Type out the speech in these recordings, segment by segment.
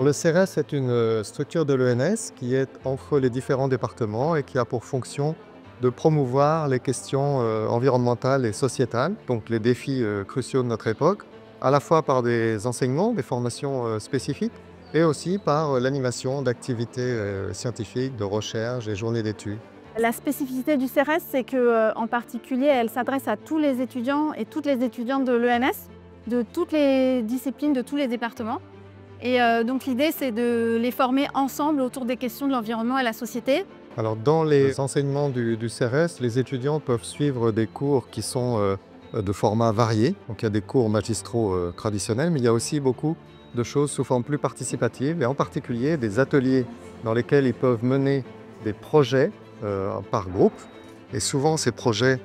Le CERES est une structure de l'ENS qui est entre les différents départements et qui a pour fonction de promouvoir les questions environnementales et sociétales, donc les défis cruciaux de notre époque, à la fois par des enseignements, des formations spécifiques, et aussi par l'animation d'activités scientifiques, de recherche et journées d'études. La spécificité du CERES, c'est qu'en particulier, elle s'adresse à tous les étudiants et toutes les étudiantes de l'ENS, de toutes les disciplines, de tous les départements. Et donc l'idée, c'est de les former ensemble autour des questions de l'environnement et la société. Alors, dans les enseignements du CERES, les étudiants peuvent suivre des cours qui sont de format varié. Donc, il y a des cours magistraux traditionnels, mais il y a aussi beaucoup de choses sous forme plus participative, et en particulier des ateliers dans lesquels ils peuvent mener des projets par groupe. Et souvent, ces projets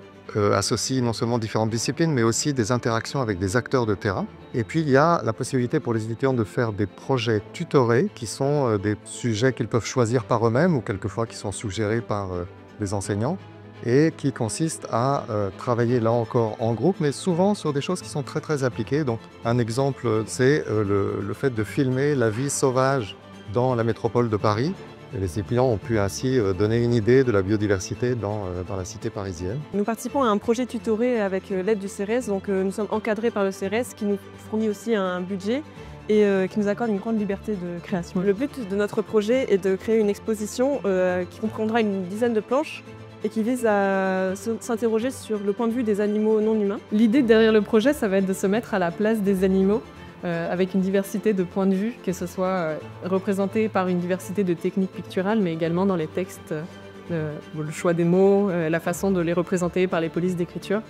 associent non seulement différentes disciplines, mais aussi des interactions avec des acteurs de terrain. Et puis, il y a la possibilité pour les étudiants de faire des projets tutorés, qui sont des sujets qu'ils peuvent choisir par eux-mêmes ou quelquefois qui sont suggérés par des enseignants, et qui consistent à travailler là encore en groupe, mais souvent sur des choses qui sont très très appliquées. Donc, un exemple, c'est le fait de filmer la vie sauvage dans la métropole de Paris. Et les étudiants ont pu ainsi donner une idée de la biodiversité dans la cité parisienne. Nous participons à un projet tutoré avec l'aide du CERES, donc nous sommes encadrés par le CERES qui nous fournit aussi un budget et qui nous accorde une grande liberté de création. Le but de notre projet est de créer une exposition qui comprendra une dizaine de planches et qui vise à s'interroger sur le point de vue des animaux non humains. L'idée derrière le projet, ça va être de se mettre à la place des animaux avec une diversité de points de vue, que ce soit représenté par une diversité de techniques picturales, mais également dans les textes, le choix des mots, la façon de les représenter par les polices d'écriture.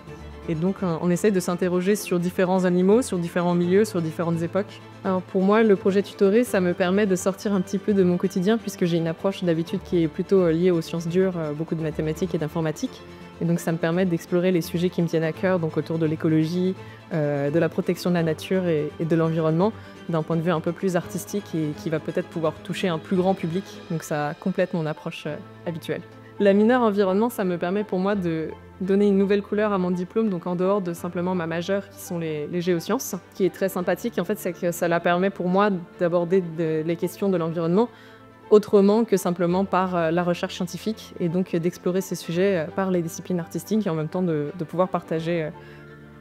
Et donc on essaye de s'interroger sur différents animaux, sur différents milieux, sur différentes époques. Alors pour moi, le projet tutoré, ça me permet de sortir un petit peu de mon quotidien, puisque j'ai une approche d'habitude qui est plutôt liée aux sciences dures, beaucoup de mathématiques et d'informatique. Et donc ça me permet d'explorer les sujets qui me tiennent à cœur, donc autour de l'écologie, de la protection de la nature et de l'environnement, d'un point de vue un peu plus artistique et qui va peut-être pouvoir toucher un plus grand public. Donc ça complète mon approche habituelle. La mineure environnement, ça me permet pour moi de donner une nouvelle couleur à mon diplôme, donc en dehors de simplement ma majeure qui sont les géosciences. Ce qui est très sympathique, en fait, c'est que ça la permet pour moi d'aborder les questions de l'environnement autrement que simplement par la recherche scientifique, et donc d'explorer ces sujets par les disciplines artistiques et en même temps de pouvoir partager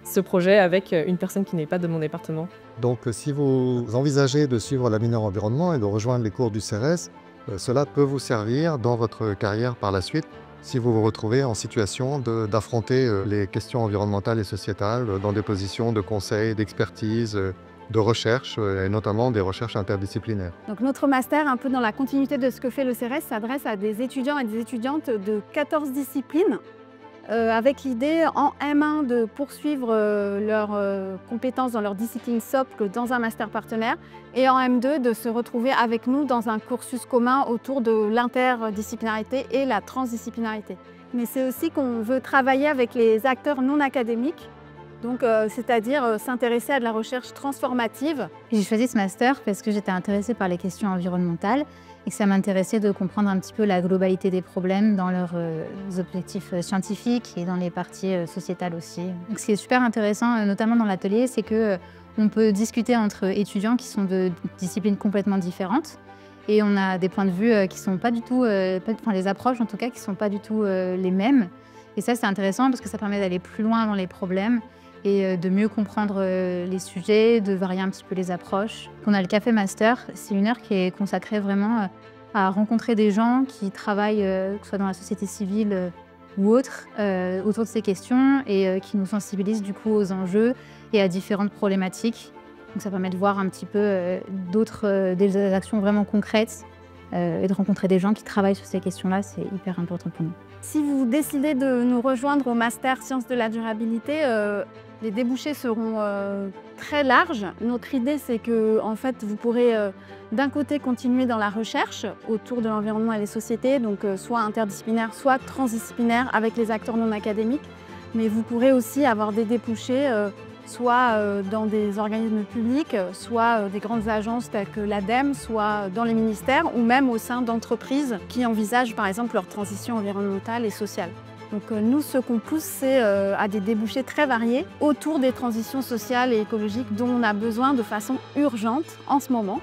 ce projet avec une personne qui n'est pas de mon département. Donc, si vous envisagez de suivre la mineure environnement et de rejoindre les cours du CERES, cela peut vous servir dans votre carrière par la suite, si vous vous retrouvez en situation d'affronter les questions environnementales et sociétales dans des positions de conseil, d'expertise, de recherche, et notamment des recherches interdisciplinaires. Donc notre master, un peu dans la continuité de ce que fait le CERES, s'adresse à des étudiants et des étudiantes de 14 disciplines, avec l'idée en M1 de poursuivre leurs compétences dans leur discipline socle dans un master partenaire, et en M2 de se retrouver avec nous dans un cursus commun autour de l'interdisciplinarité et la transdisciplinarité. Mais c'est aussi qu'on veut travailler avec les acteurs non académiques, donc c'est-à-dire s'intéresser à de la recherche transformative. J'ai choisi ce master parce que j'étais intéressée par les questions environnementales et que ça m'intéressait de comprendre un petit peu la globalité des problèmes dans leurs objectifs scientifiques et dans les parties sociétales aussi. Donc, ce qui est super intéressant, notamment dans l'atelier, c'est qu'on peut discuter entre étudiants qui sont de disciplines complètement différentes. Et on a des points de vue qui sont pas du tout, enfin les approches en tout cas, qui sont pas du tout les mêmes. Et ça, c'est intéressant parce que ça permet d'aller plus loin dans les problèmes et de mieux comprendre les sujets, de varier un petit peu les approches. On a le Café Master, c'est une heure qui est consacrée vraiment à rencontrer des gens qui travaillent, que ce soit dans la société civile ou autre, autour de ces questions et qui nous sensibilisent du coup aux enjeux et à différentes problématiques. Donc ça permet de voir un petit peu des actions vraiment concrètes et de rencontrer des gens qui travaillent sur ces questions-là, c'est hyper important pour nous. Si vous décidez de nous rejoindre au Master Sciences de la durabilité, les débouchés seront très larges. Notre idée, c'est que en fait, vous pourrez d'un côté continuer dans la recherche autour de l'environnement et des sociétés, donc soit interdisciplinaire, soit transdisciplinaire avec les acteurs non académiques, mais vous pourrez aussi avoir des débouchés soit dans des organismes publics, soit des grandes agences telles que l'ADEME, soit dans les ministères ou même au sein d'entreprises qui envisagent par exemple leur transition environnementale et sociale. Donc nous, ce qu'on pousse, c'est à des débouchés très variés autour des transitions sociales et écologiques dont on a besoin de façon urgente en ce moment.